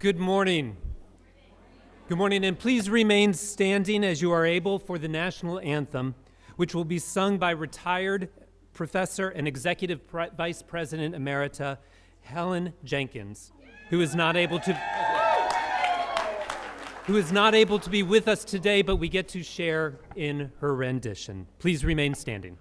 Good morning. Good morning, and please remain standing as you are able for the national anthem, which will be sung by retired Professor and Executive Vice President Emerita Helen Jenkins, who is not able to be with us today, but we get to share in her rendition. Please remain standing.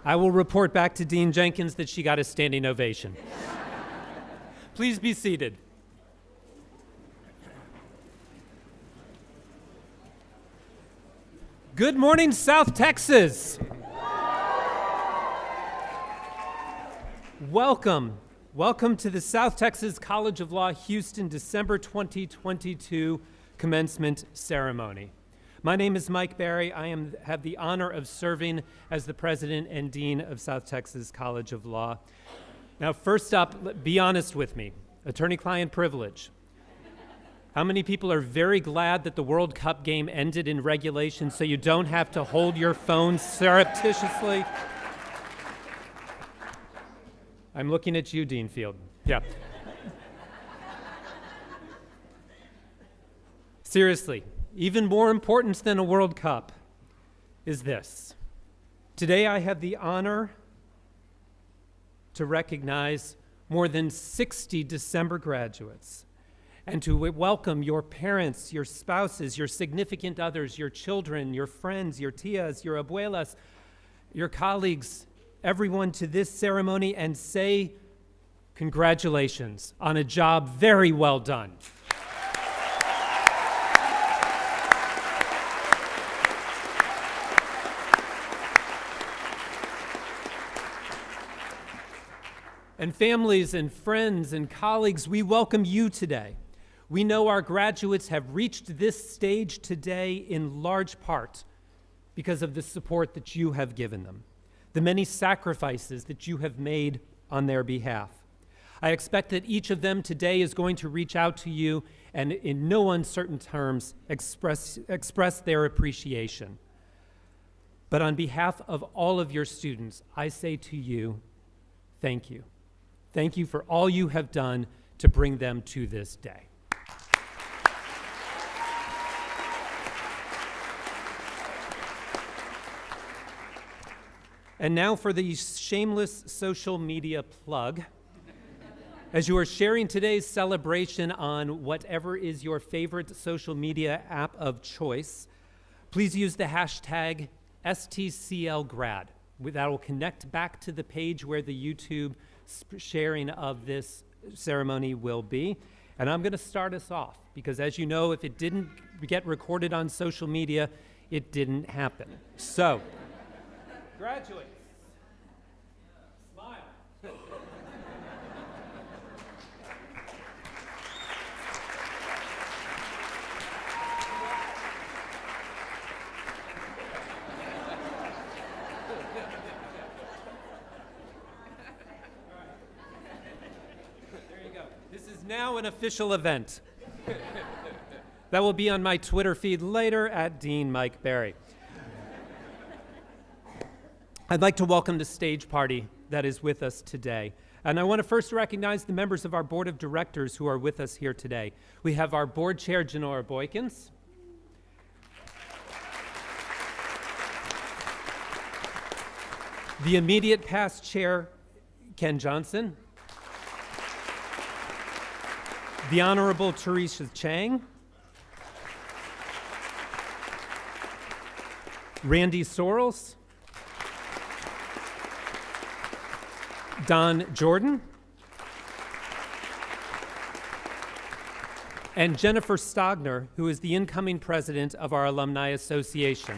I will report back to Dean Jenkins that she got a standing ovation. Please be seated. Good morning, South Texas. Welcome to the South Texas College of Law Houston December 2022 commencement ceremony. My name is Mike Barry. I have the honor of serving as the president and dean of South Texas College of Law. Now, first up, be honest with me. Attorney-client privilege. How many people are very glad that the World Cup game ended in regulation so you don't have to hold your phone surreptitiously? I'm looking at you, Dean Field. Yeah. Seriously. Even more important than a World Cup is this. Today I have the honor to recognize more than 60 December graduates and to welcome your parents, your spouses, your significant others, your children, your friends, your tias, your abuelas, your colleagues, everyone to this ceremony and say congratulations on a job very well done. And families and friends and colleagues, we welcome you today. We know our graduates have reached this stage today in large part because of the support that you have given them, the many sacrifices that you have made on their behalf. I expect that each of them today is going to reach out to you and in no uncertain terms express their appreciation. But on behalf of all of your students, I say to you, thank you. Thank you for all you have done to bring them to this day. And now for the shameless social media plug. As you are sharing today's celebration on whatever is your favorite social media app of choice, please use the hashtag STCLGrad. That will connect back to the page where the YouTube sharing of this ceremony will be. And I'm going to start us off because, as you know, if it didn't get recorded on social media, it didn't happen. So, graduates, smile. There you go. This is now an official event. That will be on my Twitter feed later at Dean Mike Berry. I'd like to welcome the stage party that is with us today. And I want to first recognize the members of our board of directors who are with us here today. We have our board chair, Janora Boykins. The immediate past chair, Ken Johnson. The Honorable Teresa Chang. Randy Sorrells. Don Jordan. And Jennifer Stogner, who is the incoming president of our Alumni Association.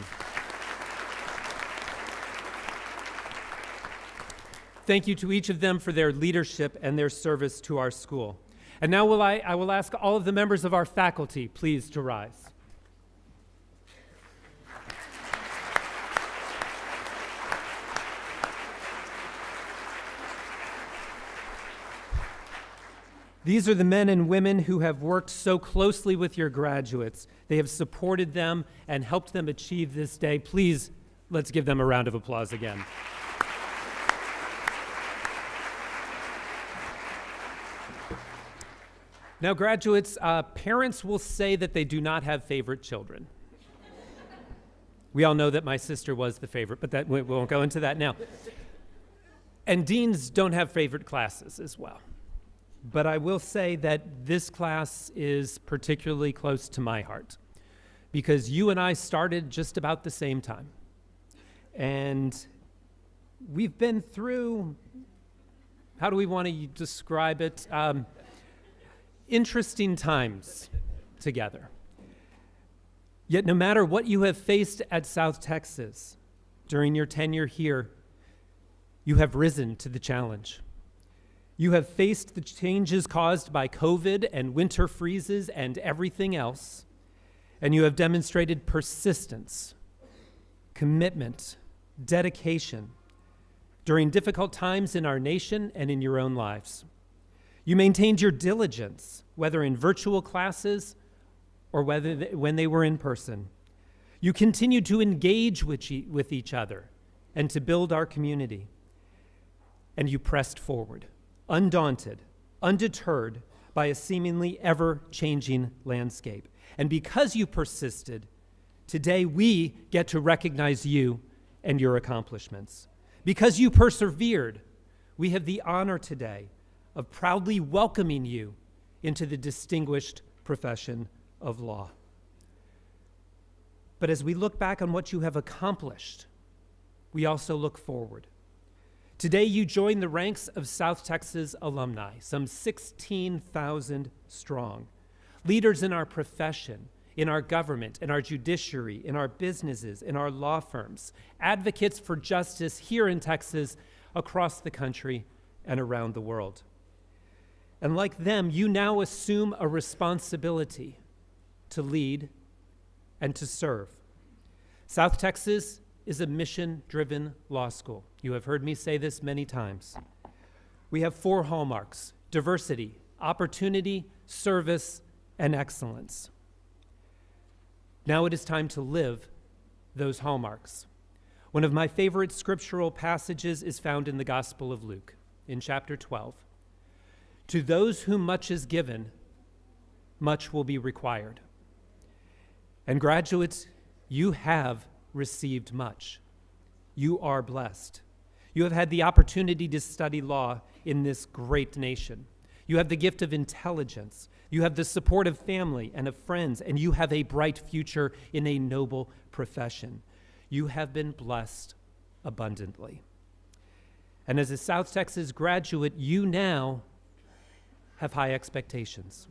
Thank you to each of them for their leadership and their service to our school. And now I will ask all of the members of our faculty, please, to rise. These are the men and women who have worked so closely with your graduates. They have supported them and helped them achieve this day. Please, let's give them a round of applause again. Now, graduates, parents will say that they do not have favorite children. We all know that my sister was the favorite, but we won't go into that now. And deans don't have favorite classes as well. But I will say that this class is particularly close to my heart because you and I started just about the same time. And we've been through, how do we want to describe it? Interesting times together. Yet no matter what you have faced at South Texas during your tenure here, you have risen to the challenge. You have faced the changes caused by COVID and winter freezes and everything else, and you have demonstrated persistence, commitment, dedication during difficult times in our nation and in your own lives. You maintained your diligence, whether in virtual classes or when they were in person. You continued to engage with each other and to build our community, and you pressed forward. Undaunted, undeterred by a seemingly ever-changing landscape. And because you persisted, today we get to recognize you and your accomplishments. Because you persevered, we have the honor today of proudly welcoming you into the distinguished profession of law. But as we look back on what you have accomplished, we also look forward. Today, you join the ranks of South Texas alumni, some 16,000 strong, leaders in our profession, in our government, in our judiciary, in our businesses, in our law firms, advocates for justice here in Texas, across the country, and around the world. And like them, you now assume a responsibility to lead and to serve. South Texas is a mission-driven law school. You have heard me say this many times. We have 4 hallmarks: diversity, opportunity, service, and excellence. Now it is time to live those hallmarks. One of my favorite scriptural passages is found in the Gospel of Luke, in chapter 12. To those whom much is given, much will be required. And graduates, you have received much. You are blessed. You have had the opportunity to study law in this great nation. You have the gift of intelligence. You have the support of family and of friends, and you have a bright future in a noble profession. You have been blessed abundantly. And as a South Texas graduate, you now have high expectations.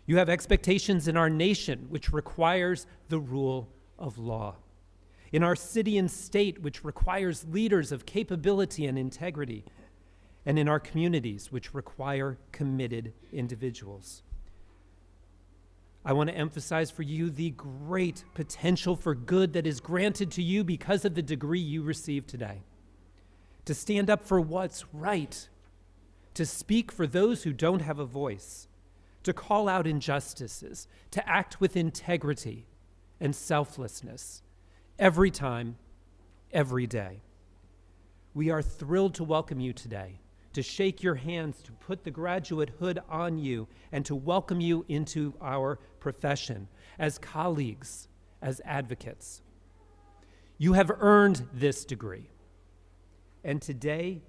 You have expectations in our nation, which requires the rule of law, in our city and state, which requires leaders of capability and integrity, and in our communities, which require committed individuals. I want to emphasize for you the great potential for good that is granted to you because of the degree you receive today. To stand up for what's right, to speak for those who don't have a voice, to call out injustices, to act with integrity and selflessness every time, every day. We are thrilled to welcome you today, to shake your hands, to put the graduate hood on you, and to welcome you into our profession as colleagues, as advocates. You have earned this degree, and today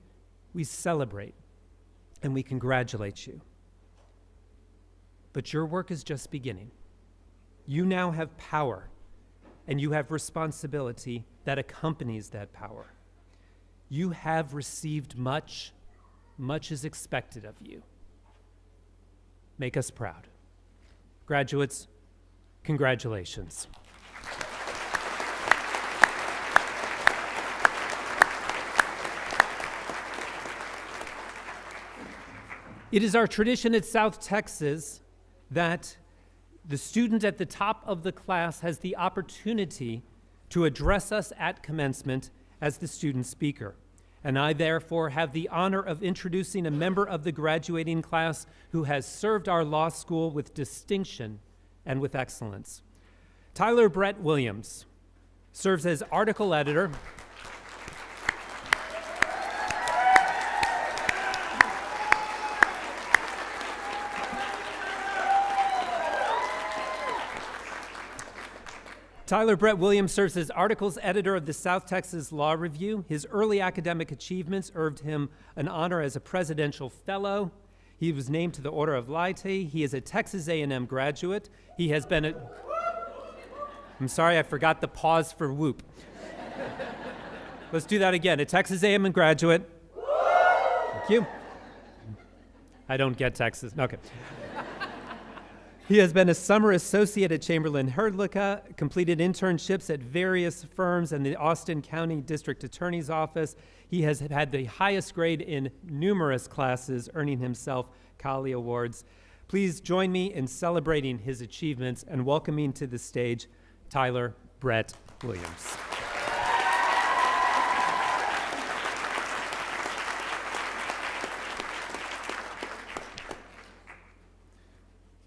we celebrate and we congratulate you. But your work is just beginning. You now have power, and you have responsibility that accompanies that power. You have received much. Much is expected of you. Make us proud. Graduates, congratulations. It is our tradition at South Texas that the student at the top of the class has the opportunity to address us at commencement as the student speaker. And I therefore have the honor of introducing a member of the graduating class who has served our law school with distinction and with excellence. Tyler Brett Williams serves as article editor. Tyler Brett Williams serves as articles editor of the South Texas Law Review. His early academic achievements earned him an honor as a presidential fellow. He was named to the Order of Laity. He is a Texas A&M graduate. He has been a... I'm sorry, I forgot the pause for whoop. Let's do that again. A Texas A&M graduate. Thank you. I don't get Texas. Okay. He has been a summer associate at Chamberlain Herdlicka, completed internships at various firms and the Austin County District Attorney's Office. He has had the highest grade in numerous classes, earning himself Colley Awards. Please join me in celebrating his achievements and welcoming to the stage Tyler Brett Williams.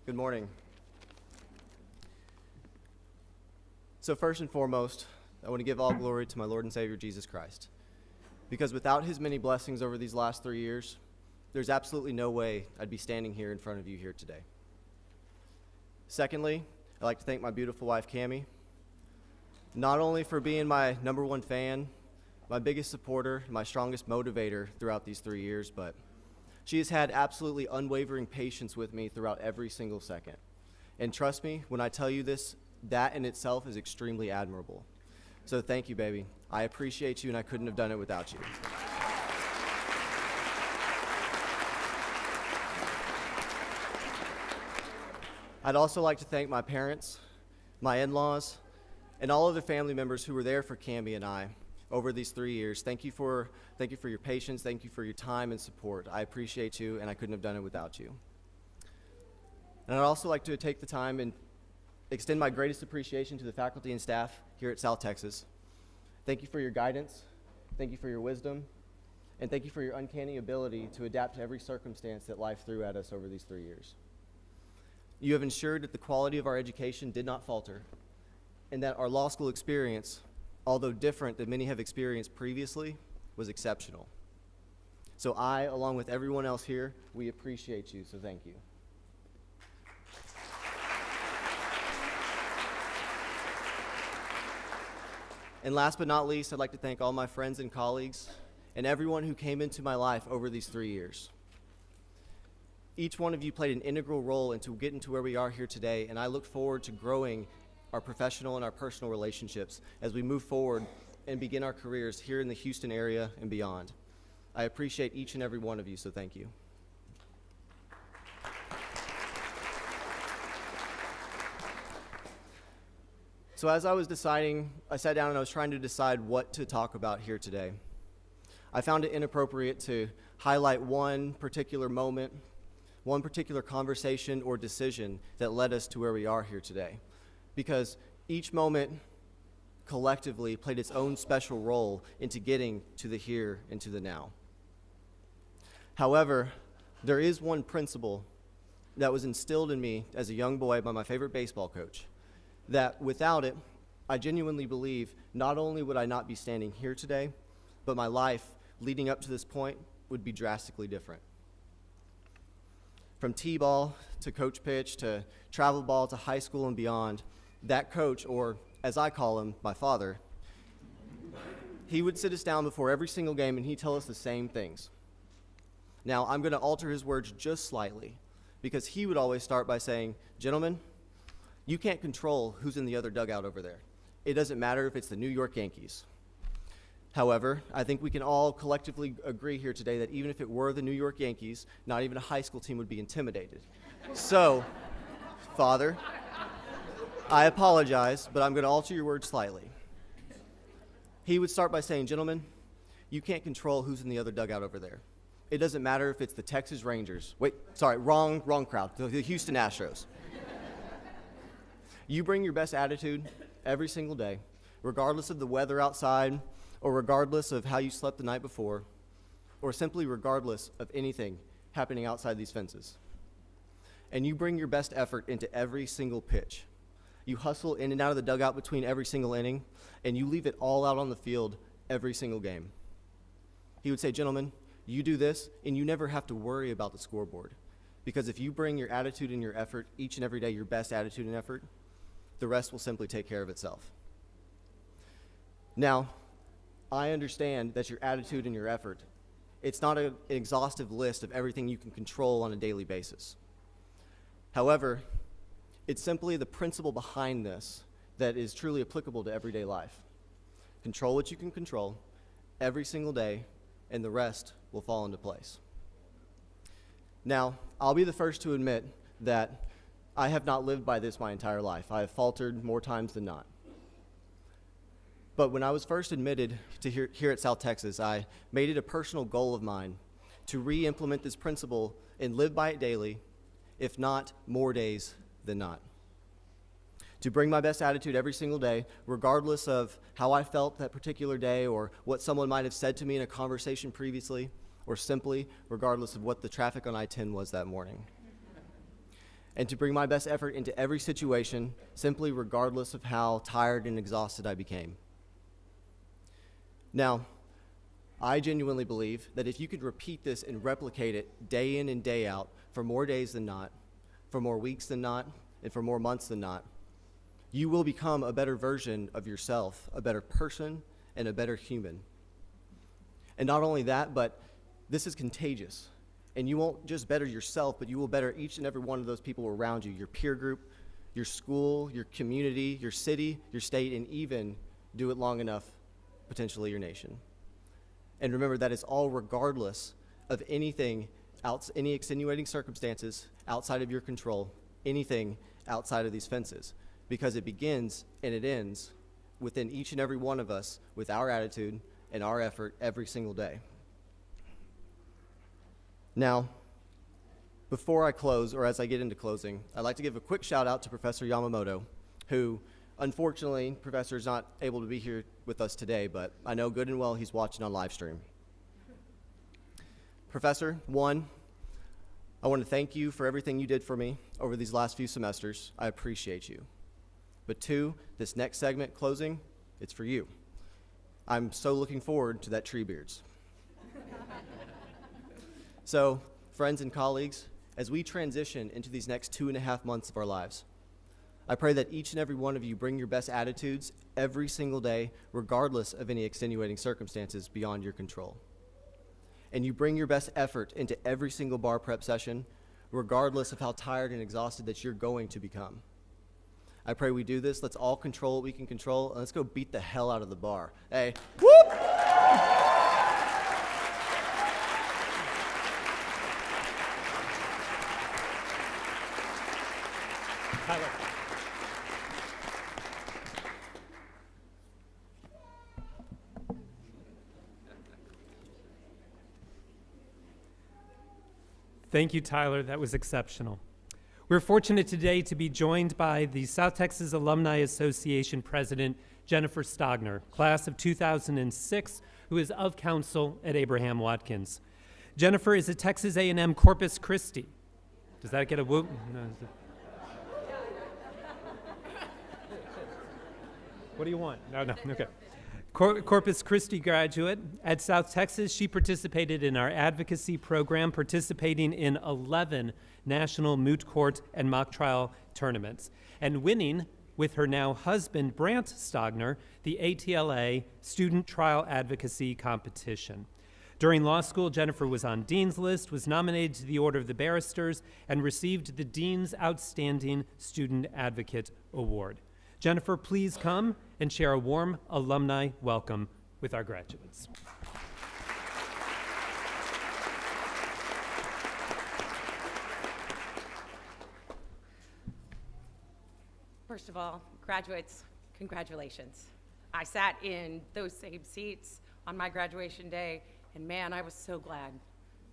Good morning. So first and foremost, I want to give all glory to my Lord and Savior, Jesus Christ. Because without his many blessings over these last 3 years, there's absolutely no way I'd be standing here in front of you here today. Secondly, I'd like to thank my beautiful wife, Cammie, not only for being my number one fan, my biggest supporter, my strongest motivator throughout these 3 years, but she has had absolutely unwavering patience with me throughout every single second. And trust me, when I tell you this, that in itself is extremely admirable. So thank you, baby. I appreciate you, and I couldn't have done it without you. I'd also like to thank my parents, my in-laws, and all of the family members who were there for Cammie and I over these 3 years. Thank you for your patience. Thank you for your time and support. I appreciate you, and I couldn't have done it without you. And I'd also like to take the time and extend my greatest appreciation to the faculty and staff here at South Texas. Thank you for your guidance. Thank you for your wisdom. And thank you for your uncanny ability to adapt to every circumstance that life threw at us over these 3 years. You have ensured that the quality of our education did not falter, and that our law school experience, although different than many have experienced previously, was exceptional. So I, along with everyone else here, we appreciate you, so thank you. And last but not least, I'd like to thank all my friends and colleagues and everyone who came into my life over these 3 years. Each one of you played an integral role into getting to where we are here today, and I look forward to growing our professional and our personal relationships as we move forward and begin our careers here in the Houston area and beyond. I appreciate each and every one of you, so thank you. So So as I sat down and I was trying to decide what to talk about here today. I found it inappropriate to highlight one particular moment, one particular conversation or decision that led us to where we are here today. Because each moment collectively played its own special role into getting to the here and to the now. However, there is one principle that was instilled in me as a young boy by my favorite baseball coach, that without it, I genuinely believe not only would I not be standing here today, but my life leading up to this point would be drastically different. From T-ball to coach pitch to travel ball to high school and beyond, that coach, or as I call him, my father, he would sit us down before every single game and he'd tell us the same things. Now, I'm going to alter his words just slightly, because he would always start by saying, "Gentlemen, you can't control who's in the other dugout over there. It doesn't matter if it's the New York Yankees." However, I think we can all collectively agree here today that even if it were the New York Yankees, not even a high school team would be intimidated. So, Father, I apologize, but I'm going to alter your words slightly. He would start by saying, "Gentlemen, you can't control who's in the other dugout over there. It doesn't matter if it's the Texas Rangers." Wait, sorry, wrong crowd. The Houston Astros. You bring your best attitude every single day, regardless of the weather outside, or regardless of how you slept the night before, or simply regardless of anything happening outside these fences. And you bring your best effort into every single pitch. You hustle in and out of the dugout between every single inning, and you leave it all out on the field every single game. He would say, "Gentlemen, you do this, and you never have to worry about the scoreboard. Because if you bring your attitude and your effort each and every day, your best attitude and effort, the rest will simply take care of itself." Now, I understand that your attitude and your effort, it's not an exhaustive list of everything you can control on a daily basis. However, it's simply the principle behind this that is truly applicable to everyday life. Control what you can control every single day, and the rest will fall into place. Now, I'll be the first to admit that I have not lived by this my entire life. I have faltered more times than not. But when I was first admitted to here at South Texas, I made it a personal goal of mine to re-implement this principle and live by it daily, if not more days than not. To bring my best attitude every single day, regardless of how I felt that particular day or what someone might have said to me in a conversation previously, or simply regardless of what the traffic on I-10 was that morning. And to bring my best effort into every situation, simply regardless of how tired and exhausted I became. Now, I genuinely believe that if you could repeat this and replicate it day in and day out for more days than not, for more weeks than not, and for more months than not, you will become a better version of yourself, a better person, and a better human. And not only that, but this is contagious. And you won't just better yourself, but you will better each and every one of those people around you, your peer group, your school, your community, your city, your state, and even do it long enough, potentially your nation. And remember, that is all regardless of anything else, any extenuating circumstances outside of your control, anything outside of these fences, because it begins and it ends within each and every one of us with our attitude and our effort every single day. Now, before I close, or as I get into closing, I'd like to give a quick shout out to Professor Yamamoto, who, unfortunately, Professor is not able to be here with us today, but I know good and well he's watching on live stream. Professor, one, I want to thank you for everything you did for me over these last few semesters. I appreciate you. But two, this next segment, closing, it's for you. I'm so looking forward to that tree beards. So, friends and colleagues, as we transition into these next 2.5 months of our lives, I pray that each and every one of you bring your best attitudes every single day, regardless of any extenuating circumstances beyond your control. And you bring your best effort into every single bar prep session, regardless of how tired and exhausted that you're going to become. I pray we do this. Let's all control what we can control, and let's go beat the hell out of the bar. Hey, whoop! Thank you, Tyler. That was exceptional. We're fortunate today to be joined by the South Texas Alumni Association President, Jennifer Stogner, class of 2006, who is of counsel at Abraham Watkins. Jennifer is a Texas A&M Corpus Christi. Does that get a whoop? No. What do you want? No, okay. Corpus Christi graduate. At South Texas, she participated in our advocacy program, participating in 11 national moot court and mock trial tournaments, and winning, with her now husband, Brant Stogner, the ATLA Student Trial Advocacy Competition. During law school, Jennifer was on Dean's List, was nominated to the Order of the Barristers, and received the Dean's Outstanding Student Advocate Award. Jennifer, please come and share a warm alumni welcome with our graduates. First of all, graduates, congratulations. I sat in those same seats on my graduation day, and man, I was so glad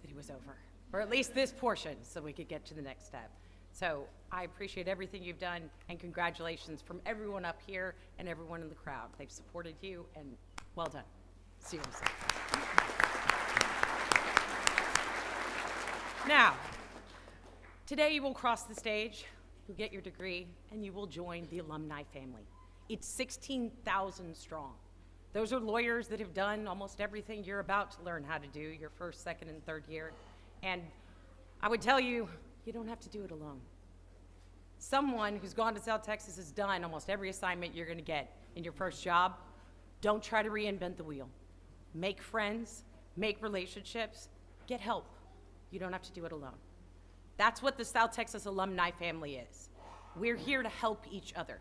that it was over, or at least this portion, so we could get to the next step. So I appreciate everything you've done, and congratulations from everyone up here and everyone in the crowd. They've supported you, and well done. Seriously. Now, today you will cross the stage, you'll get your degree, and you will join the alumni family. It's 16,000 strong. Those are lawyers that have done almost everything you're about to learn how to do your first, second, and third year. And I would tell you, you don't have to do it alone. Someone who's gone to South Texas has done almost every assignment you're going to get in your first job. Don't try to reinvent the wheel. Make friends, make relationships, get help. You don't have to do it alone. That's what the South Texas Alumni family is. We're here to help each other.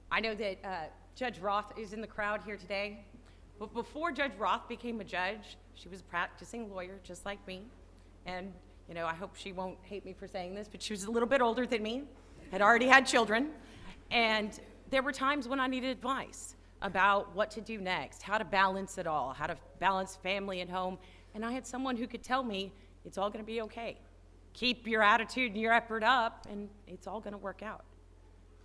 I know that Judge Roth is in the crowd here today, but before Judge Roth became a judge, she was a practicing lawyer just like me. And you know, I hope she won't hate me for saying this, but she was a little bit older than me, had already had children, and there were times when I needed advice about what to do next, how to balance it all, how to balance family and home, and I had someone who could tell me, it's all gonna be okay. Keep your attitude and your effort up, and it's all gonna work out.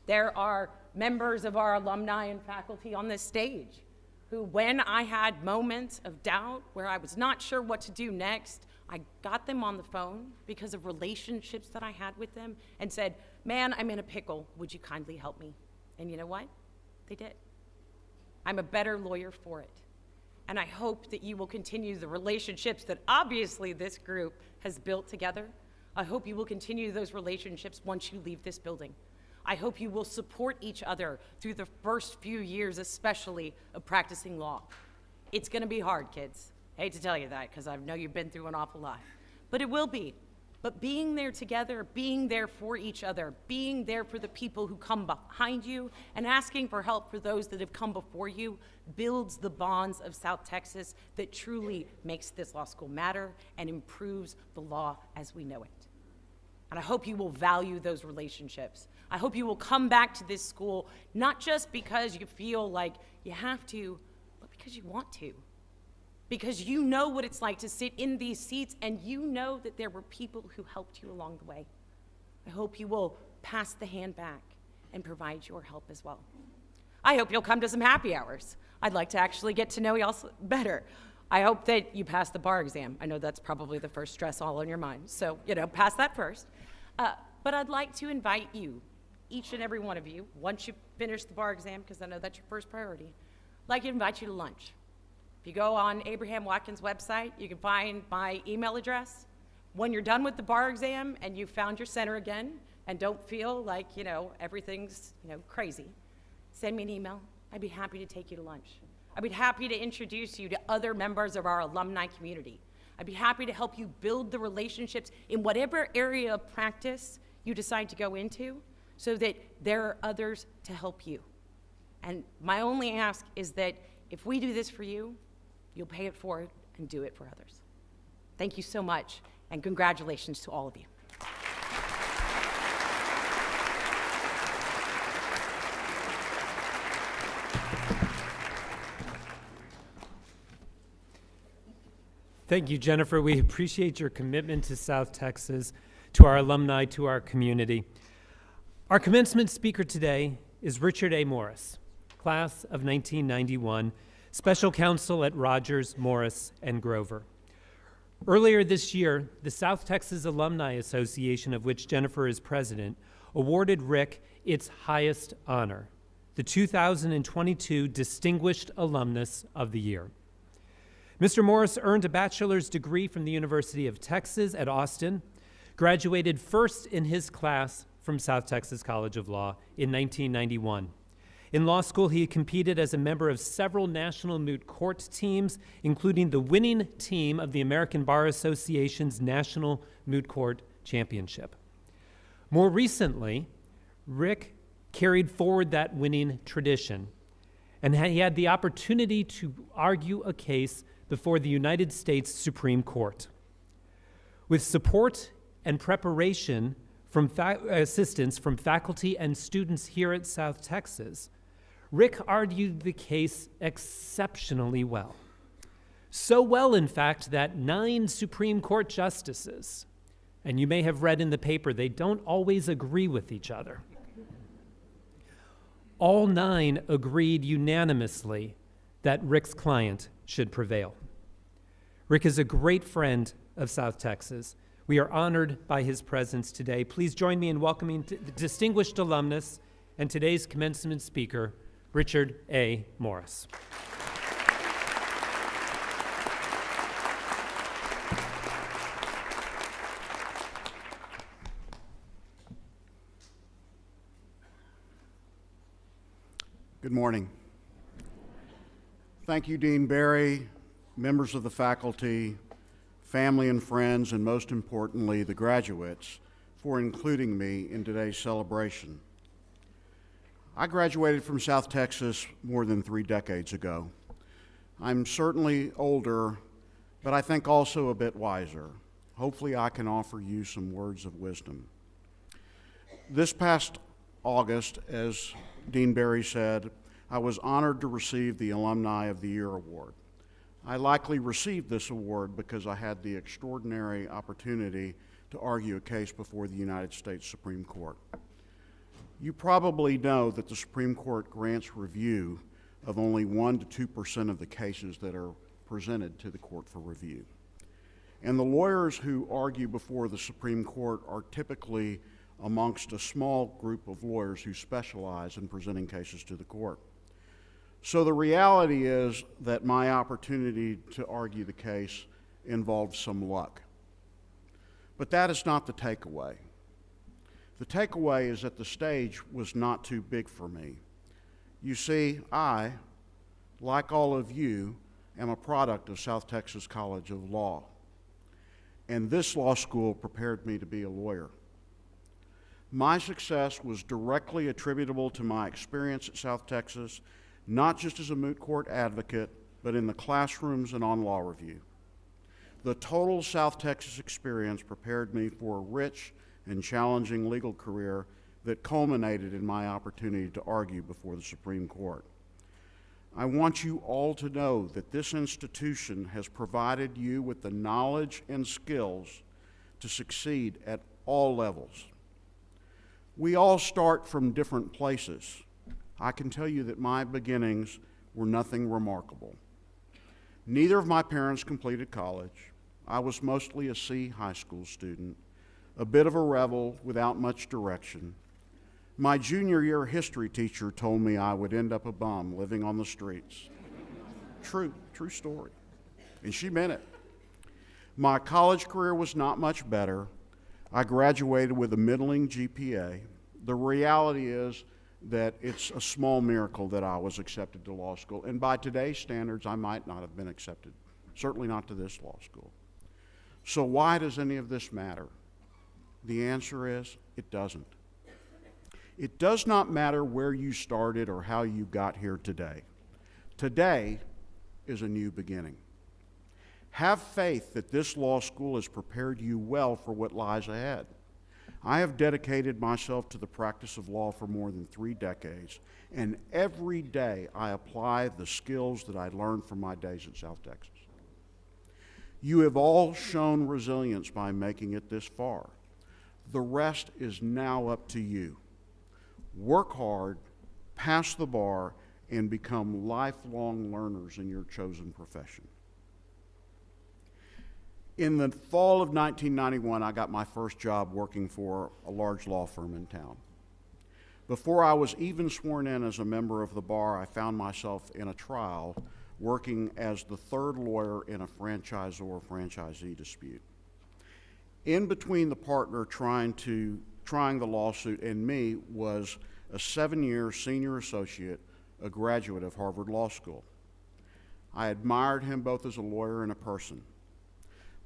There are members of our alumni and faculty on this stage who, when I had moments of doubt where I was not sure what to do next, I got them on the phone because of relationships that I had with them and said, man, I'm in a pickle, would you kindly help me? And you know what? They did. I'm a better lawyer for it. And I hope that you will continue the relationships that obviously this group has built together. I hope you will continue those relationships once you leave this building. I hope you will support each other through the first few years, especially of practicing law. It's gonna be hard, kids. I hate to tell you that, because I know you've been through an awful lot. But it will be. But being there together, being there for each other, being there for the people who come behind you, and asking for help for those that have come before you, builds the bonds of South Texas that truly makes this law school matter and improves the law as we know it. And I hope you will value those relationships. I hope you will come back to this school, not just because you feel like you have to, but because you want to. Because you know what it's like to sit in these seats, and you know that there were people who helped you along the way. I hope you will pass the hand back and provide your help as well. I hope you'll come to some happy hours. I'd like to actually get to know y'all better. I hope that you pass the bar exam. I know that's probably the first stress all on your mind, so, you know, pass that first. But I'd like to invite you, each and every one of you, once you finish the bar exam, because I know that's your first priority, I'd like to invite you to lunch. If you go on Abraham Watkins' website, you can find my email address. When you're done with the bar exam and you've found your center again and don't feel like, you know, everything's, you know, crazy, send me an email. I'd be happy to take you to lunch. I'd be happy to introduce you to other members of our alumni community. I'd be happy to help you build the relationships in whatever area of practice you decide to go into so that there are others to help you. And my only ask is that if we do this for you, you'll pay it forward and do it for others. Thank you so much, and congratulations to all of you. Thank you, Jennifer. We appreciate your commitment to South Texas, to our alumni, to our community. Our commencement speaker today is Richard A. Morris, class of 1991, special counsel at Rogers, Morris, and Grover. Earlier this year, the South Texas Alumni Association, of which Jennifer is president, awarded Rick its highest honor, the 2022 Distinguished Alumnus of the Year. Mr. Morris earned a bachelor's degree from the University of Texas at Austin, graduated first in his class from South Texas College of Law in 1991. In law school, he competed as a member of several national moot court teams, including the winning team of the American Bar Association's National Moot Court Championship. More recently, Rick carried forward that winning tradition, and he had the opportunity to argue a case before the United States Supreme Court. With support and preparation from assistance from faculty and students here at South Texas, Rick argued the case exceptionally well. So well, in fact, that 9 Supreme Court justices, and you may have read in the paper, they don't always agree with each other. All 9 agreed unanimously that Rick's client should prevail. Rick is a great friend of South Texas. We are honored by his presence today. Please join me in welcoming the distinguished alumnus and today's commencement speaker, Richard A. Morris. Good morning. Thank you, Dean Barry, members of the faculty, family and friends, and most importantly, the graduates, for including me in today's celebration. I graduated from South Texas more than 3 decades ago. I'm certainly older, but I think also a bit wiser. Hopefully I can offer you some words of wisdom. This past August, as Dean Barry said, I was honored to receive the Alumni of the Year award. I likely received this award because I had the extraordinary opportunity to argue a case before the United States Supreme Court. You probably know that the Supreme Court grants review of only 1% to 2% of the cases that are presented to the court for review. And the lawyers who argue before the Supreme Court are typically amongst a small group of lawyers who specialize in presenting cases to the court. So the reality is that my opportunity to argue the case involved some luck. But that is not the takeaway. The takeaway is that the stage was not too big for me. You see, I, like all of you, am a product of South Texas College of Law. And this law school prepared me to be a lawyer. My success was directly attributable to my experience at South Texas, not just as a moot court advocate, but in the classrooms and on law review. The total South Texas experience prepared me for a rich and challenging legal career that culminated in my opportunity to argue before the Supreme Court. I want you all to know that this institution has provided you with the knowledge and skills to succeed at all levels. We all start from different places. I can tell you that my beginnings were nothing remarkable. Neither of my parents completed college. I was mostly a C high school student, a bit of a rebel without much direction. My junior year history teacher told me I would end up a bum living on the streets. True story. And she meant it. My college career was not much better. I graduated with a middling GPA. The reality is that it's a small miracle that I was accepted to law school. And by today's standards, I might not have been accepted, certainly not to this law school. So why does any of this matter? The answer is, it doesn't. It does not matter where you started or how you got here today. Today is a new beginning. Have faith that this law school has prepared you well for what lies ahead. I have dedicated myself to the practice of law for more than 3 decades, and every day I apply the skills that I learned from my days at South Texas. You have all shown resilience by making it this far. The rest is now up to you. Work hard, pass the bar, and become lifelong learners in your chosen profession. In the fall of 1991, I got my first job working for a large law firm in town. Before I was even sworn in as a member of the bar, I found myself in a trial working as the third lawyer in a franchisor-franchisee dispute. In between the partner trying the lawsuit and me was a 7-year senior associate, a graduate of Harvard Law School. I admired him both as a lawyer and a person.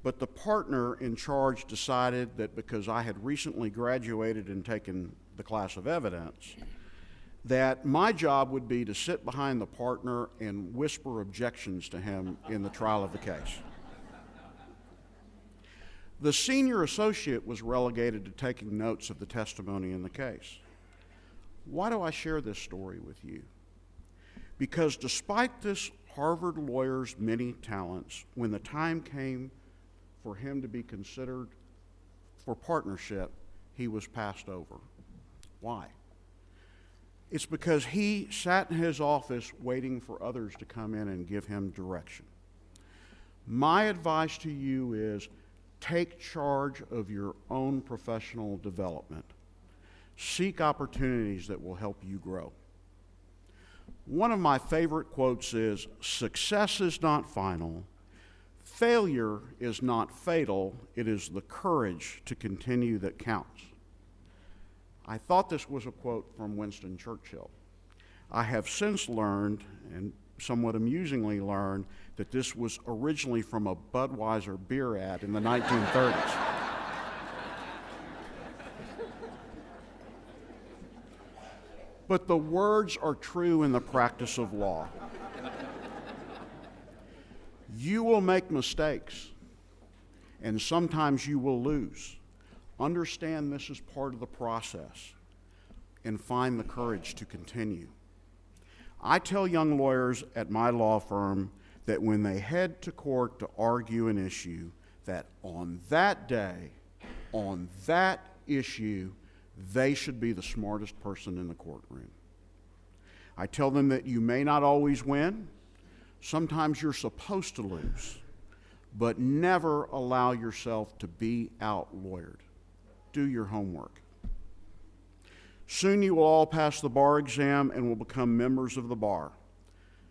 But the partner in charge decided that because I had recently graduated and taken the class of evidence, that my job would be to sit behind the partner and whisper objections to him in the trial of the case. The senior associate was relegated to taking notes of the testimony in the case. Why do I share this story with you? Because despite this Harvard lawyer's many talents, when the time came for him to be considered for partnership, he was passed over. Why? It's because he sat in his office waiting for others to come in and give him direction. My advice to you is take charge of your own professional development. Seek opportunities that will help you grow. One of my favorite quotes is, "Success is not final. Failure is not fatal. It is the courage to continue that counts." I thought this was a quote from Winston Churchill. I have since learned, and somewhat amusingly learned, that this was originally from a Budweiser beer ad in the 1930s. But the words are true in the practice of law. You will make mistakes, and sometimes you will lose. Understand this is part of the process, and find the courage to continue. I tell young lawyers at my law firm that when they head to court to argue an issue, that on that day, on that issue, they should be the smartest person in the courtroom. I tell them that you may not always win. Sometimes you're supposed to lose, but never allow yourself to be out-lawyered. Do your homework. Soon you will all pass the bar exam and will become members of the bar.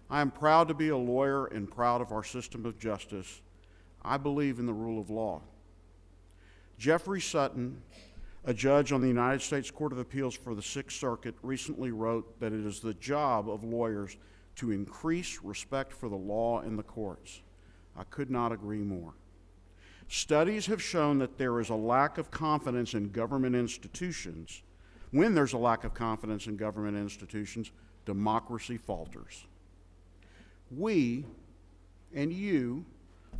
I am proud to be a lawyer and proud of our system of justice. I believe in the rule of law. Jeffrey Sutton, a judge on the United States Court of Appeals for the Sixth Circuit, recently wrote that it is the job of lawyers to increase respect for the law and the courts. I could not agree more. Studies have shown that there is a lack of confidence in government institutions. When there's a lack of confidence in government institutions, democracy falters. We, and you,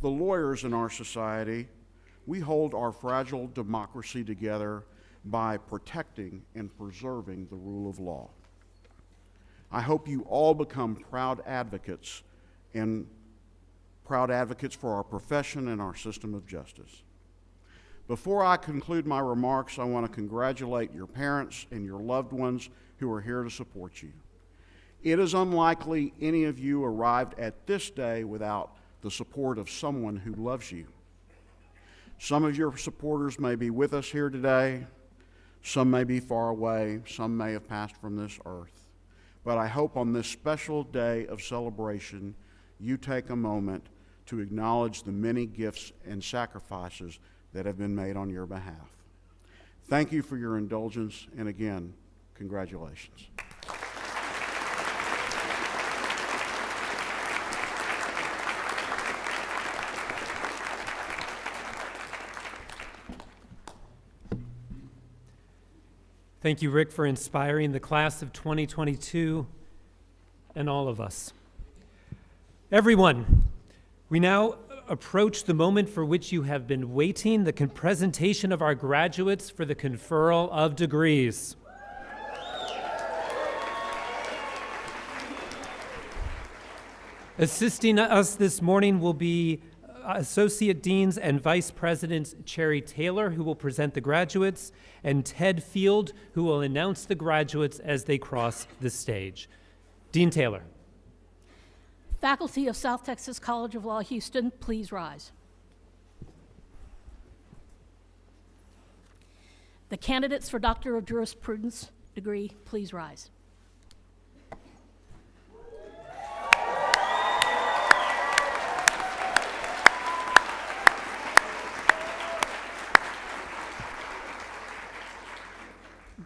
the lawyers in our society, we hold our fragile democracy together by protecting and preserving the rule of law. I hope you all become proud advocates for our profession and our system of justice. Before I conclude my remarks, I want to congratulate your parents and your loved ones who are here to support you. It is unlikely any of you arrived at this day without the support of someone who loves you. Some of your supporters may be with us here today, some may be far away, some may have passed from this earth. But I hope on this special day of celebration, you take a moment to acknowledge the many gifts and sacrifices that have been made on your behalf. Thank you for your indulgence, and again, congratulations. Thank you, Rick, for inspiring the class of 2022 and all of us. Everyone, we now approach the moment for which you have been waiting, the presentation of our graduates for the conferral of degrees. Assisting us this morning will be Associate Deans and Vice Presidents Cherry Taylor, who will present the graduates, and Ted Field, who will announce the graduates as they cross the stage. Dean Taylor. Faculty of South Texas College of Law, Houston, please rise. The candidates for Doctor of Jurisprudence degree, please rise.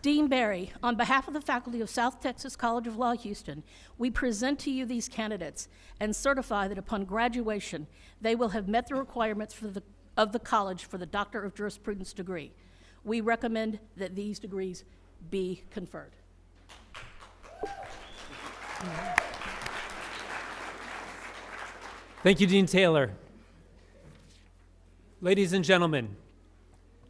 Dean Barry, on behalf of the faculty of South Texas College of Law, Houston, we present to you these candidates and certify that upon graduation, they will have met the requirements of the college for the Doctor of Jurisprudence degree. We recommend that these degrees be conferred. Thank you, Dean Taylor. Ladies and gentlemen,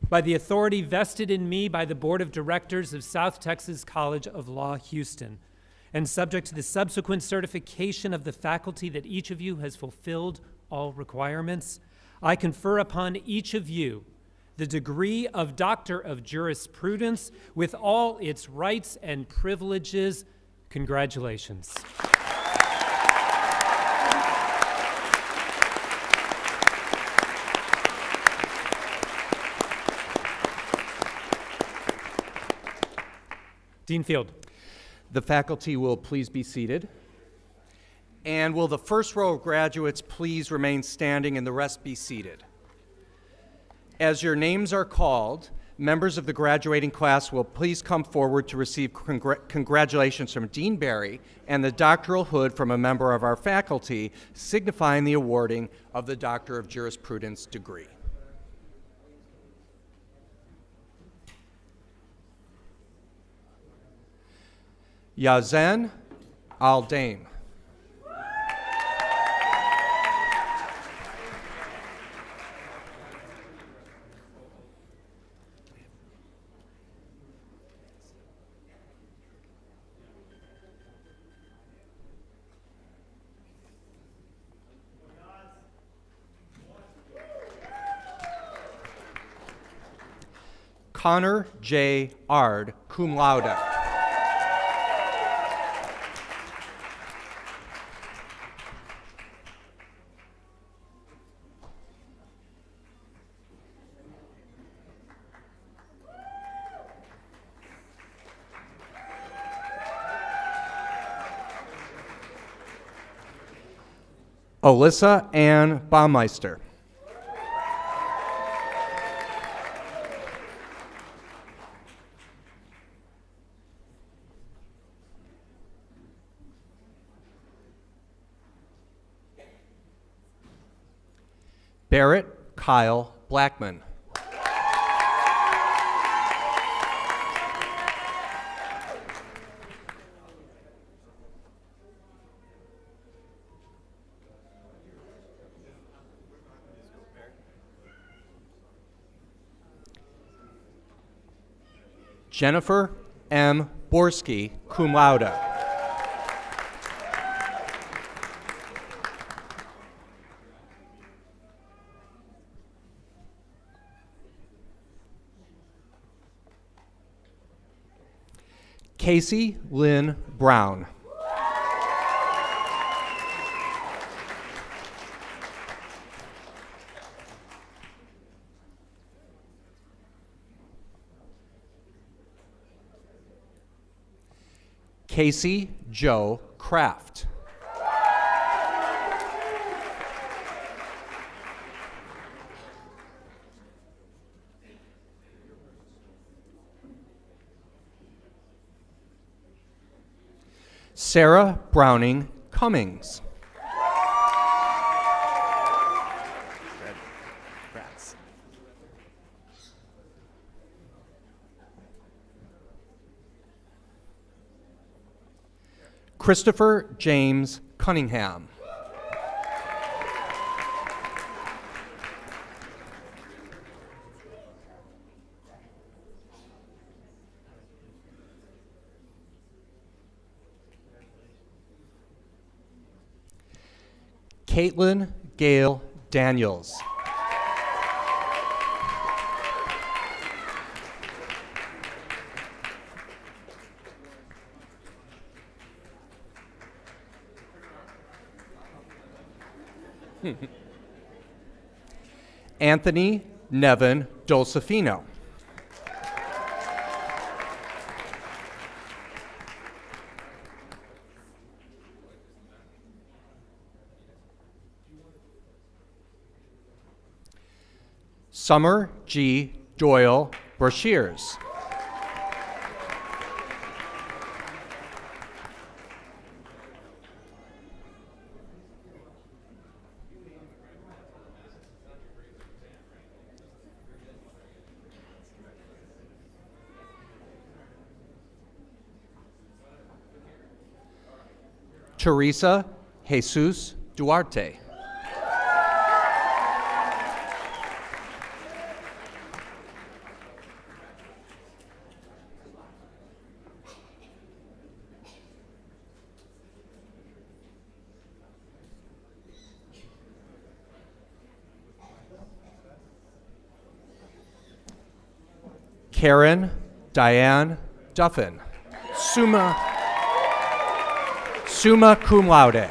by the authority vested in me by the Board of Directors of South Texas College of Law, Houston, and subject to the subsequent certification of the faculty that each of you has fulfilled all requirements, I confer upon each of you the degree of Doctor of Jurisprudence with all its rights and privileges. Congratulations. Dean Field. The faculty will please be seated. And will the first row of graduates please remain standing and the rest be seated? As your names are called, members of the graduating class will please come forward to receive congratulations from Dean Barry and the doctoral hood from a member of our faculty, signifying the awarding of the Doctor of Jurisprudence degree. Yazen Al-Daim. Connor J. Ard, cum laude. Alyssa Ann Baumeister. Barrett Kyle Blackman. Jennifer M. Borski, cum laude. Casey Lynn Brown. Casey Joe Kraft. Sarah Browning Cummings. Christopher James Cunningham. Caitlin Gail Daniels. Anthony Nevin Dolcefino. Summer G. Doyle Brashears. Teresa Jesus Duarte. Karen Diane Duffin, summa cum laude.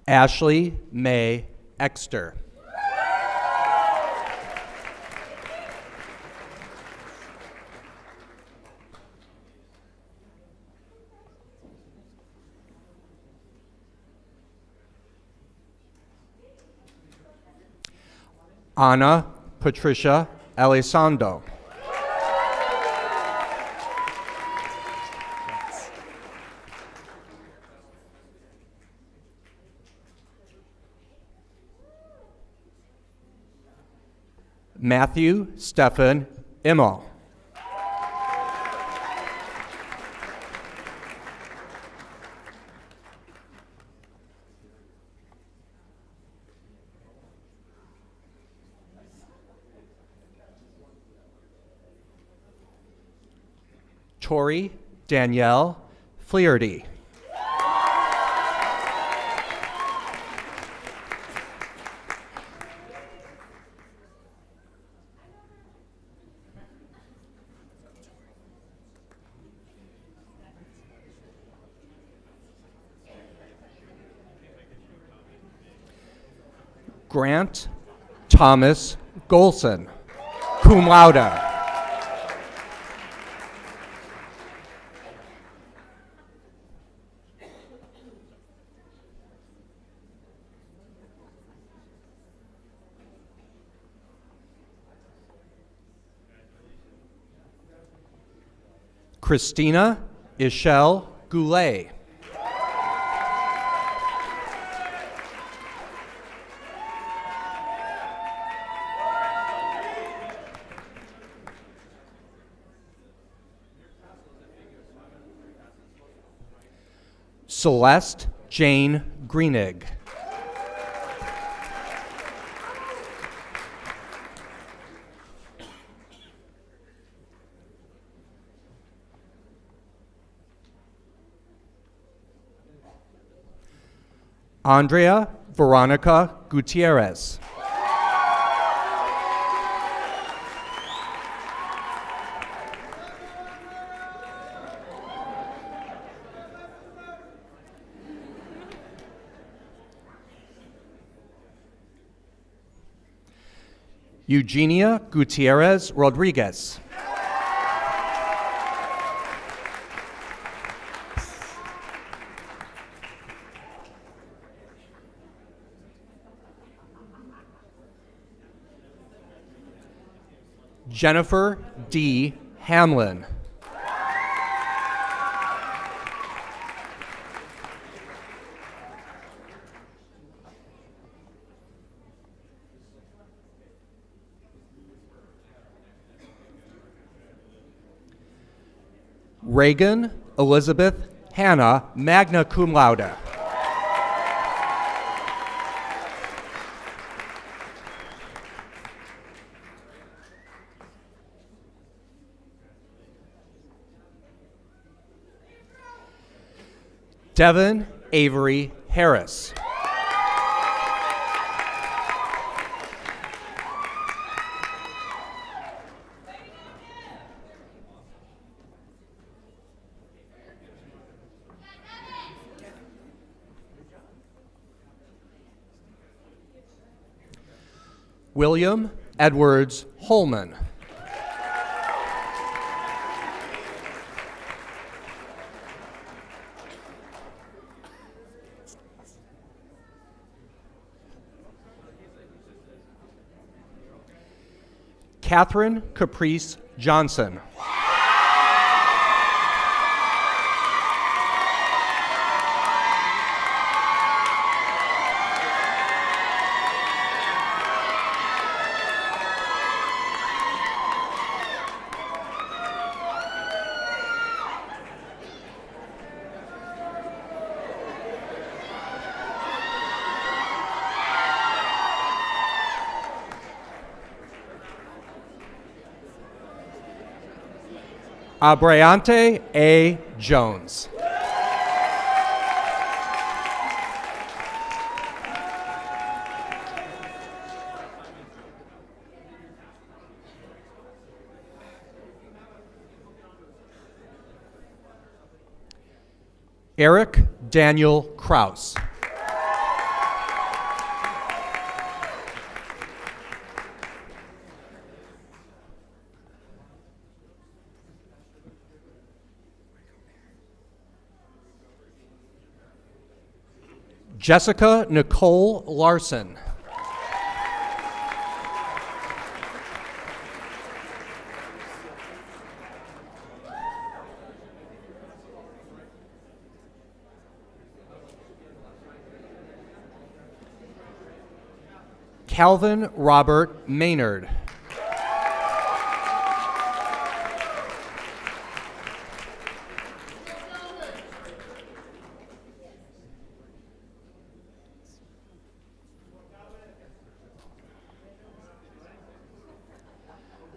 Ashley May Exter. Ana Patricia Elizondo. Matthew Stephan Immel. Tori Danielle Fleardy. Grant Thomas Golson, cum laude. Christina Ishelle Goulet. Celeste Jane Greenig. Andrea Veronica Gutierrez. Eugenia Gutierrez Rodriguez. Jennifer D. Hamlin. Reagan Elizabeth Hannah, magna cum laude. Devin Avery Harris. William Edwards Holman. Catherine Caprice Johnson. Abreante A. Jones. Eric Daniel Kraus. Jessica Nicole Larson. Calvin Robert Maynard.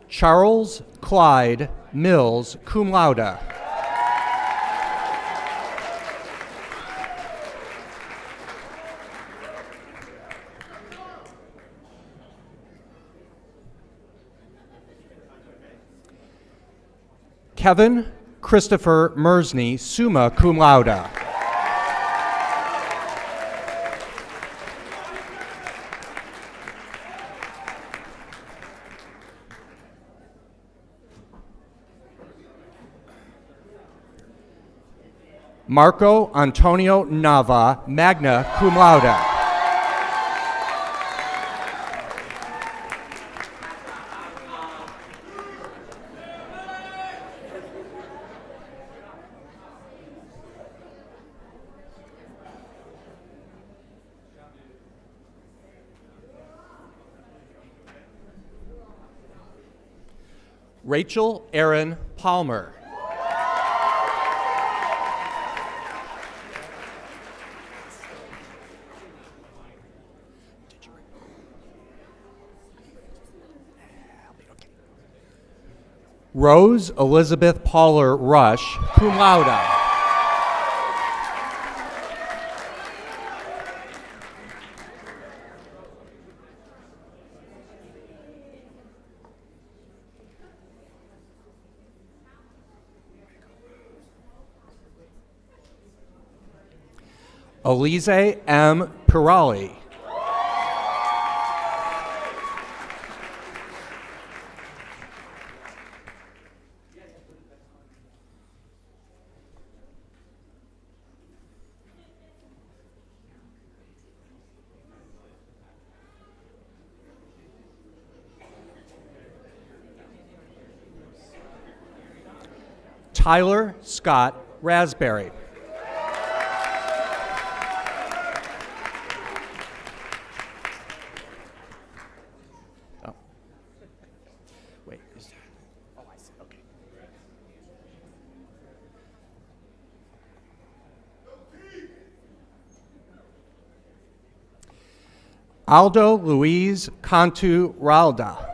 Charles Clyde Mills, cum laude. Kevin Christopher Mersney, summa cum laude. Marco Antonio Nava, magna cum laude. Rachel Erin Palmer. Rose Elizabeth Pauler Rush, cum laude. Elise M. Pirali. Tyler Scott Raspberry. Oh. Wait. Oh, I see. Okay. Aldo Luis Cantu Ralda.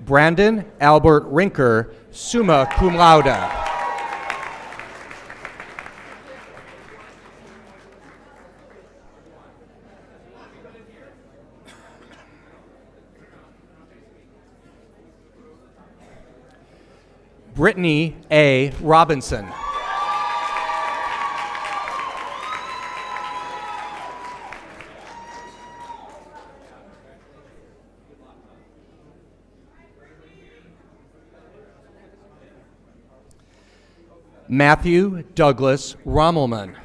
Brandon Albert Rinker, summa cum laude. Brittany A. Robinson. Matthew Douglas Rommelman.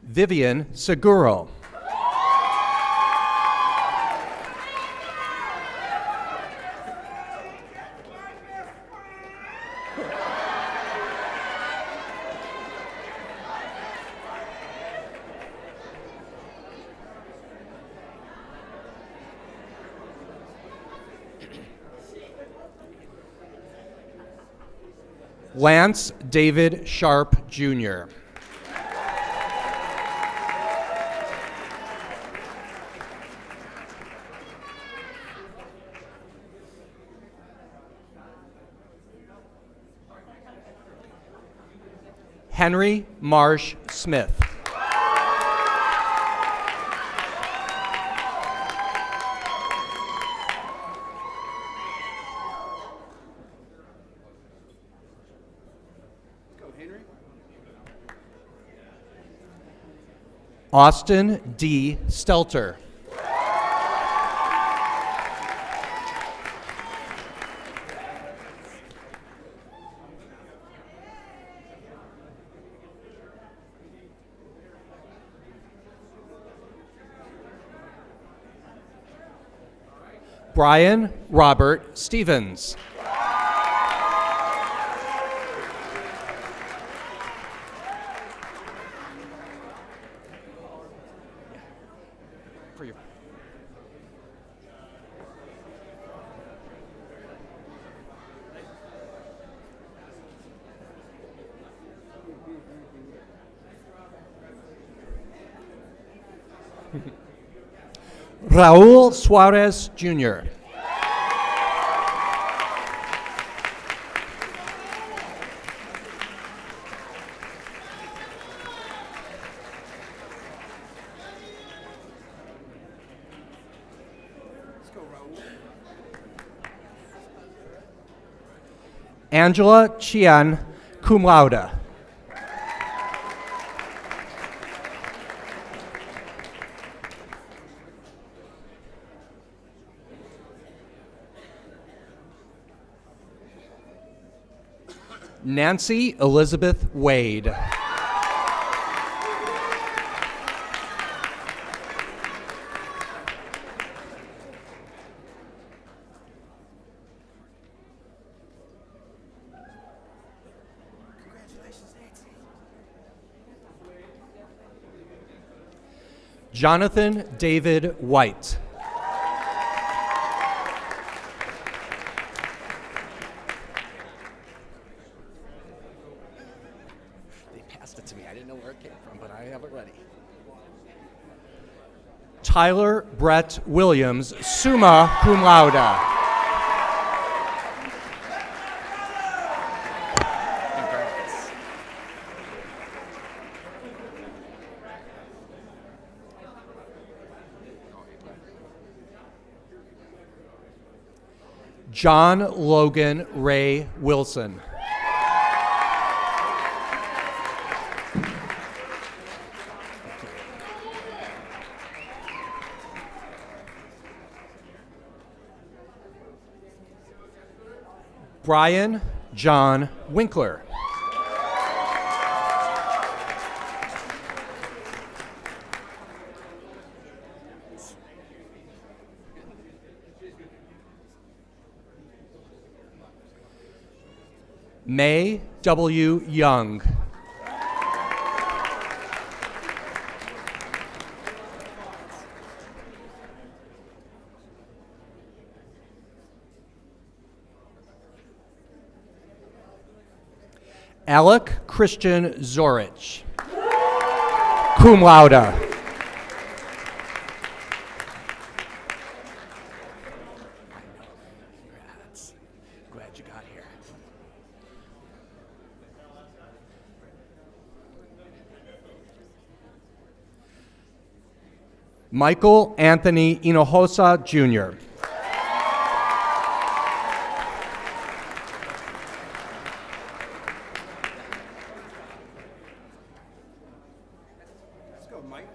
Vivian Seguro. Lance David Sharp, Jr. Henry Marsh Smith. Austin D. Stelter. Brian Robert Stevens. For your Raul Suarez, Jr. Angela Chian, cum laude. Nancy Elizabeth Wade. Jonathan David White. They passed it to me. I didn't know where it came from, but I have it ready. Tyler Brett Williams, summa cum laude. Congrats. John Logan Ray Wilson. Brian John Winkler. May W. Young. Alec Christian Zorich, cum laude. Glad you got here. Michael Anthony Hinojosa, Jr. Let's go, Mike.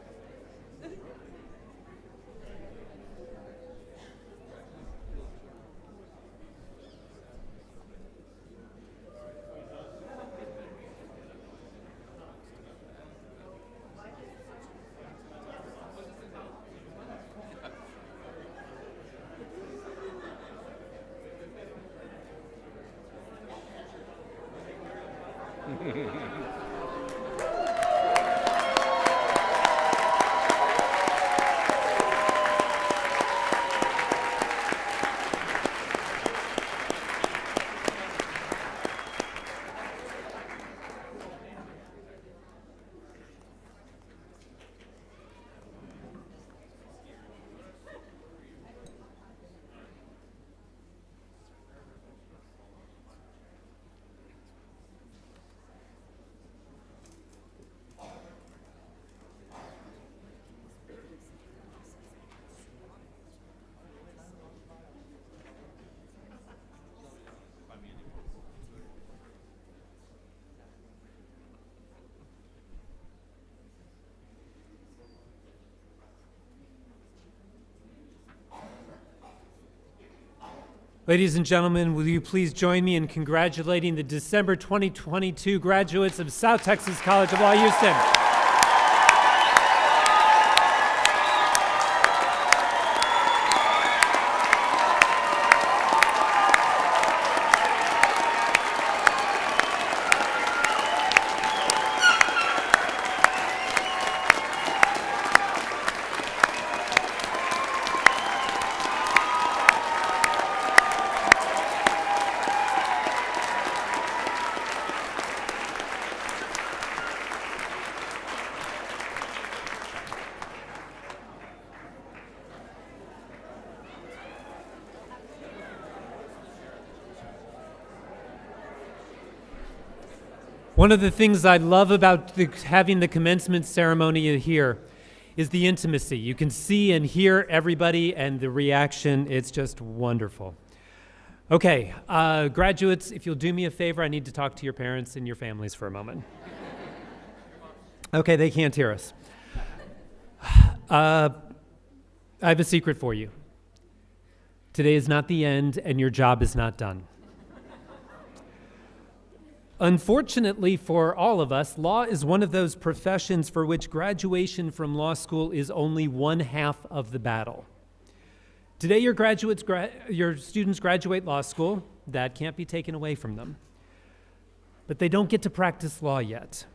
Ladies and gentlemen, will you please join me in congratulating the December 2022 graduates of South Texas College of Law, Houston. One of the things I love about having the commencement ceremony here is the intimacy. You can see and hear everybody and the reaction. It's just wonderful. Okay, graduates, if you'll do me a favor, I need to talk to your parents and your families for a moment. Okay, they can't hear us. I have a secret for you. Today is not the end, and your job is not done. Unfortunately for all of us, law is one of those professions for which graduation from law school is only one half of the battle. Today, your students graduate law school. That can't be taken away from them. But they don't get to practice law yet.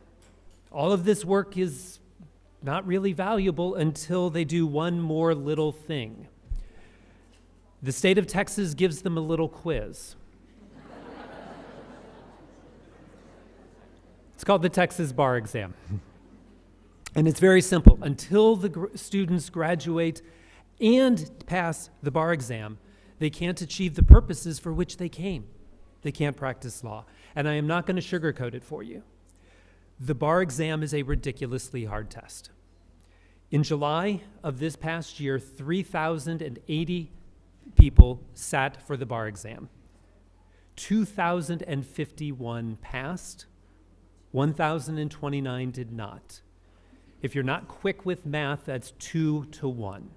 All of this work is not really valuable until they do one more little thing. The state of Texas gives them a little quiz. It's called the Texas Bar Exam. And it's very simple. Until the students graduate and pass the bar exam, they can't achieve the purposes for which they came. They can't practice law. And I am not going to sugarcoat it for you. The bar exam is a ridiculously hard test. In July of this past year, 3,080 people sat for the bar exam. 2,051 passed. 1,029 did not. If you're not quick with math, that's 2 to 1.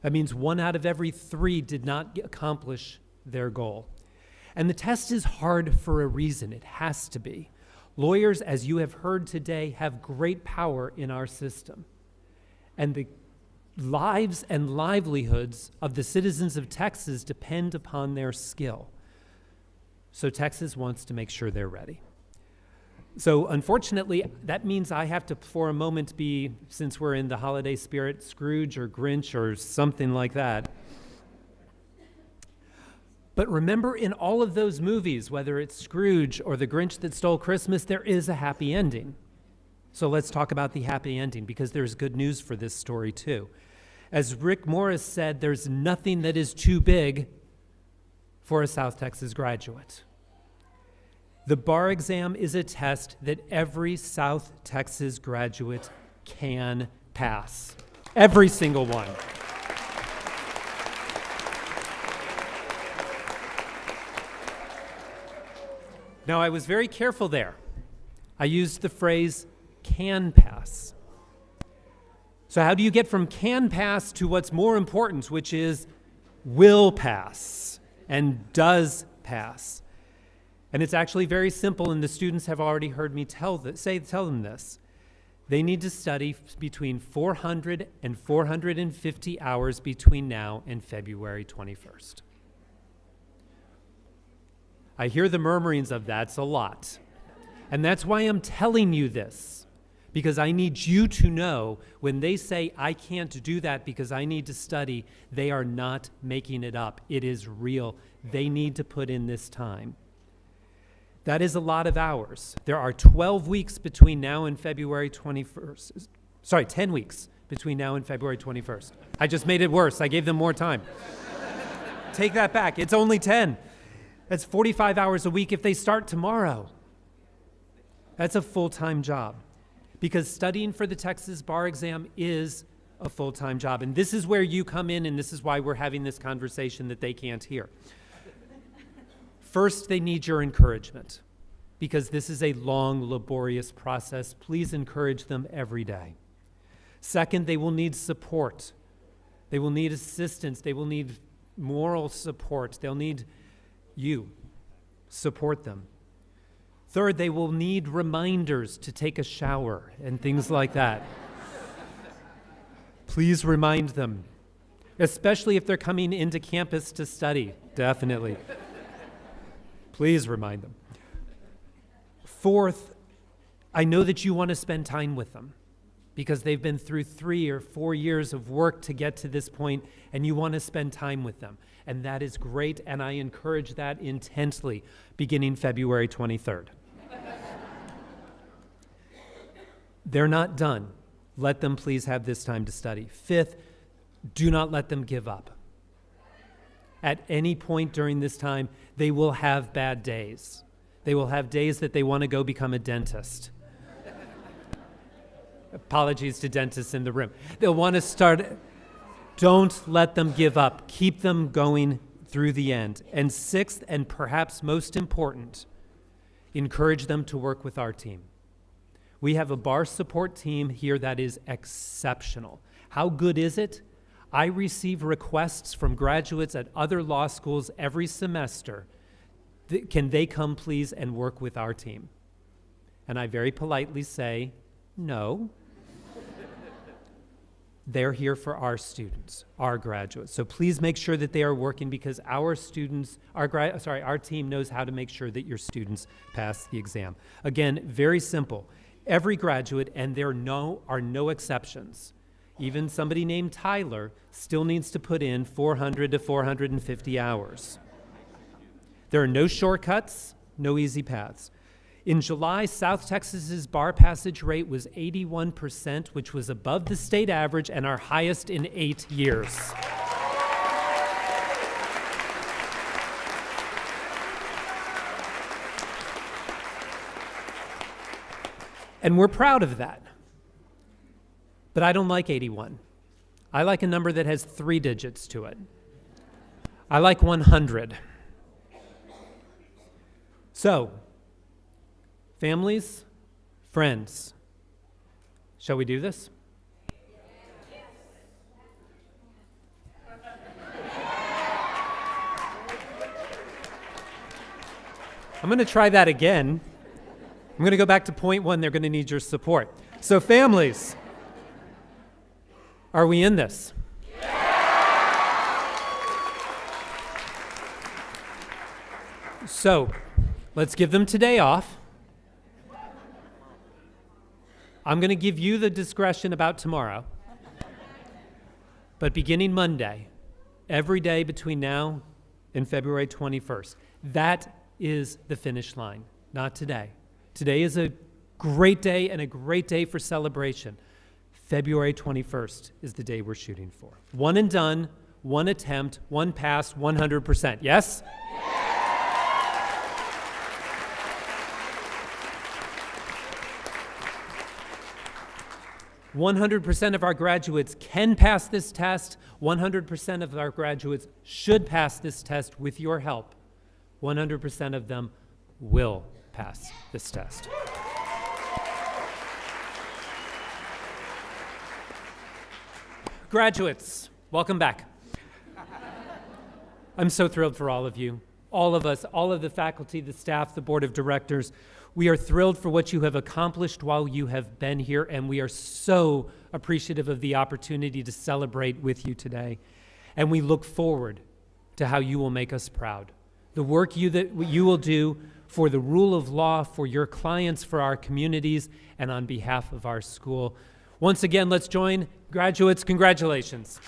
That means 1 out of every 3 did not accomplish their goal. And the test is hard for a reason. It has to be. Lawyers, as you have heard today, have great power in our system. And the lives and livelihoods of the citizens of Texas depend upon their skill. So Texas wants to make sure they're ready. So unfortunately, that means I have to, for a moment, be, since we're in the holiday spirit, Scrooge or Grinch or something like that. But remember, in all of those movies, whether it's Scrooge or The Grinch That Stole Christmas, there is a happy ending. So let's talk about the happy ending, because there's good news for this story too. As Rick Morris said, there's nothing that is too big for a South Texas graduate. The bar exam is a test that every South Texas graduate can pass. Every single one. Now, I was very careful there. I used the phrase can pass. So how do you get from can pass to what's more important, which is will pass and does pass? And it's actually very simple, and the students have already heard me tell them this. They need to study between 400 and 450 hours between now and February 21st. I hear the murmurings of that's a lot. And that's why I'm telling you this, because I need you to know when they say I can't do that because I need to study, they are not making it up. It is real. They need to put in this time. That is a lot of hours. There are 12 weeks between now and February 21st. Sorry, 10 weeks between now and February 21st. I just made it worse. I gave them more time. Take that back. It's only 10. That's 45 hours a week if they start tomorrow. That's a full-time job, because studying for the Texas bar exam is a full-time job. And this is where you come in, and this is why we're having this conversation that they can't hear. First, they need your encouragement, because this is a long, laborious process. Please encourage them every day. Second, they will need support. They will need assistance. They will need moral support. They'll need you. Support them. Third, they will need reminders to take a shower and things like that. Please remind them, especially if they're coming into campus to study, definitely. Please remind them. Fourth, I know that you want to spend time with them because they've been through 3 or 4 years of work to get to this point, and you want to spend time with them. And that is great, and I encourage that intensely beginning February 23rd. They're not done. Let them please have this time to study. Fifth, do not let them give up. At any point during this time, they will have bad days. They will have days that they want to go become a dentist. Apologies to dentists in the room. They'll want to start. Don't let them give up. Keep them going through the end. And sixth, and perhaps most important, encourage them to work with our team. We have a bar support team here that is exceptional. How good is it? I receive requests from graduates at other law schools every semester. Can they come please and work with our team? And I very politely say, no. They're here for our students, our graduates. So please make sure that they are working, because our students, our team knows how to make sure that your students pass the exam. Again, very simple. Every graduate, and there are no exceptions, even somebody named Tyler still needs to put in 400 to 450 hours. There are no shortcuts, no easy paths. In July, South Texas's bar passage rate was 81%, which was above the state average and our highest in 8 years. And we're proud of that. But I don't like 81. I like a number that has 3 digits to it. I like 100. So, families, friends, shall we do this? I'm going to try that again. I'm going to go back to point 1. They're going to need your support. So, families, are we in this? So, let's give them today off. I'm going to give you the discretion about tomorrow. But beginning Monday, every day between now and February 21st. That is the finish line, not today. Today is a great day and a great day for celebration. February 21st is the day we're shooting for. One and done, one attempt, one pass, 100%. Yes? 100% of our graduates can pass this test. 100% of our graduates should pass this test with your help. 100% of them will pass this test. Graduates, welcome back. I'm so thrilled for all of you, all of us, all of the faculty, the staff, the board of directors. We are thrilled for what you have accomplished while you have been here, and we are so appreciative of the opportunity to celebrate with you today. And we look forward to how you will make us proud. The work that you will do for the rule of law, for your clients, for our communities, and on behalf of our school. Once again, let's join graduates. Congratulations.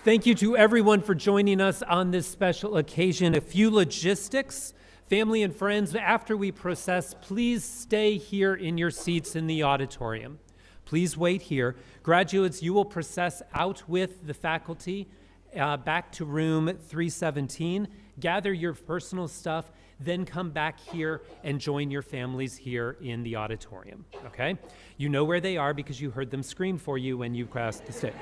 Thank you to everyone for joining us on this special occasion. A few logistics. Family and friends, after we process, please stay here in your seats in the auditorium. Please wait here. Graduates, you will process out with the faculty back to room 317. Gather your personal stuff, then come back here and join your families here in the auditorium, okay? You know where they are because you heard them scream for you when you crossed the stage.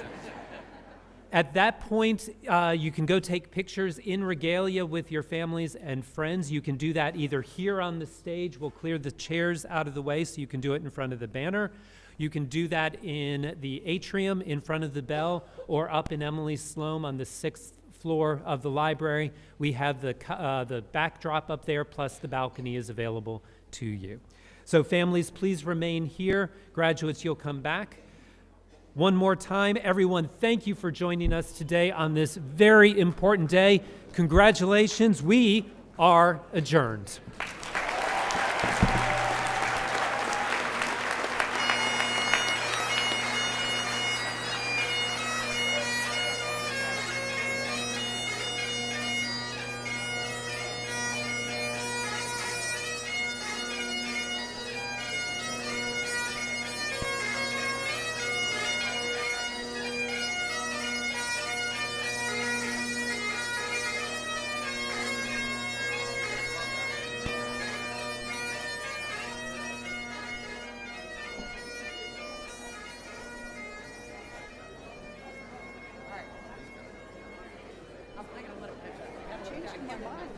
At that point, you can go take pictures in regalia with your families and friends. You can do that either here on the stage. We'll clear the chairs out of the way so you can do it in front of the banner. You can do that in the atrium in front of the bell or up in Emily Sloan on the 6th floor of the library. We have the backdrop up there, plus the balcony is available to you. So families, please remain here. Graduates, you'll come back. One more time, everyone, thank you for joining us today on this very important day. Congratulations, we are adjourned. I'm gonna let it. I'm changing my mind.